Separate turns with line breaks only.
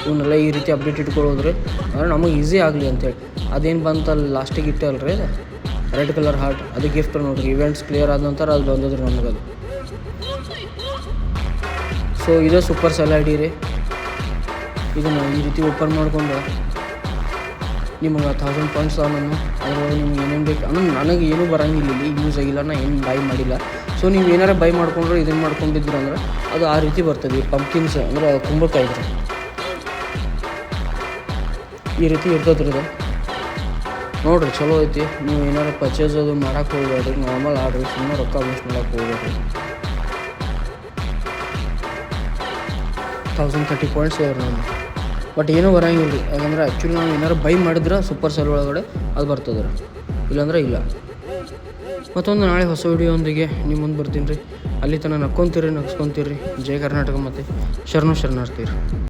ಇವನ್ನೆಲ್ಲ ಈ ರೀತಿ ಅಪ್ಡೇಟ್ ಇಟ್ಕೊಳ್ಳೋದ್ರಿ ಅಂದ್ರೆ ನಮಗೆ ಈಸಿ ಆಗಲಿ ಅಂತೇಳಿ. ಅದೇನು ಬಂತಲ್ಲ ಲಾಸ್ಟಿಗೆ ಇಟ್ಟಲ್ರಿ ಅದು ರೆಡ್ ಕಲರ್ ಹಾರ್ಟ್, ಅದು ಗಿಫ್ಟ್ ನೋಡಿರಿ. ಇವೆಂಟ್ಸ್ ಕ್ಲಿಯರ್ ಆದ ನಂತರ ಅದು ಬಂದದ್ರಿ ನಮಗದು. ಸೊ ಇದೇ ಸೂಪರ್ ಸೆಲ್ ಐ ಡಿ ರೀ. ಇದನ್ನು ಈ ರೀತಿ ಓಪನ್ ಮಾಡ್ಕೊಂಡು ನಿಮಗೆ 1000 ಪಾಯಿಂಟ್ಸ್ ನಾನು ಅದರೊಳಗೆ ನಿಮ್ಗೆ ಏನೇನು ಬೇಕು ಅನ್ನೋದು ನನಗೆ ಏನೂ ಬರೋಂಗಿಲ್ಲ, ಇಲ್ಲಿ ಯೂಸ್ ಆಗಿಲ್ಲ, ನಾನು ಏನು ಬೈ ಮಾಡಿಲ್ಲ. ಸೊ ನೀವು ಏನಾರು ಬೈ ಮಾಡ್ಕೊಂಡ್ರೆ ಇದನ್ನು ಮಾಡ್ಕೊಂಡಿದ್ರು ಅಂದ್ರೆ ಅದು ಆ ರೀತಿ ಬರ್ತದೆ. ಪಂಪ್ಕಿನ್ಸ್ ಅಂದ್ರೆ ಕುಂಬಳಕಾಯಿ ಇದ್ರೆ ಈ ರೀತಿ ಇರ್ತದೆ ರೀ. ಇದು ನೋಡಿರಿ ಚಲೋ ಐತಿ. ನೀವು ಏನಾರು ಪರ್ಚೇಸ್ ಅದು ಮಾಡೋಕೆ ಹೋಗ್ಬೇಡ್ರಿ, ನಾರ್ಮಲ್ ಆಡ್ರಿ, ಸುಮ್ಮನೆ ರೊಕ್ಕ ವೇಸ್ಟ್ ಮಾಡೋಕೆ ಹೋಗ್ಬೇಡ್ರಿ. 1030 ಪಾಯಿಂಟ್ಸ್ ಇವ್ರಿ ನಾನು, ಬಟ್ ಏನೂ ಬರೋಂಗಿಲ್ಲ ರೀ. ಯಾಕಂದ್ರೆ ಆ್ಯಕ್ಚುಲಿ ನಾವು ಏನಾರು ಬೈ ಮಾಡಿದ್ರೆ ಸೂಪರ್ ಸೆಲ್ ಒಳಗಡೆ ಅದು ಬರ್ತದೆ ರೀ, ಇಲ್ಲಾಂದ್ರೆ ಇಲ್ಲ. ಮತ್ತೊಂದು ನಾಳೆ ಹೊಸ ವಿಡಿಯೋದೊಂದಿಗೆ ನಿಮ್ಮ ಮುಂದೆ ಬರ್ತೀನಿ ರೀ. ಅಲ್ಲಿ ತನಕ ನಕ್ಕೊತೀರಿ, ನಗ್ಸ್ಕೊತೀರಿ. ಜೈ ಕರ್ನಾಟಕ ಮತ್ತು ಶರಣು ಶರಣಾರ್ಥಿ ರೀ.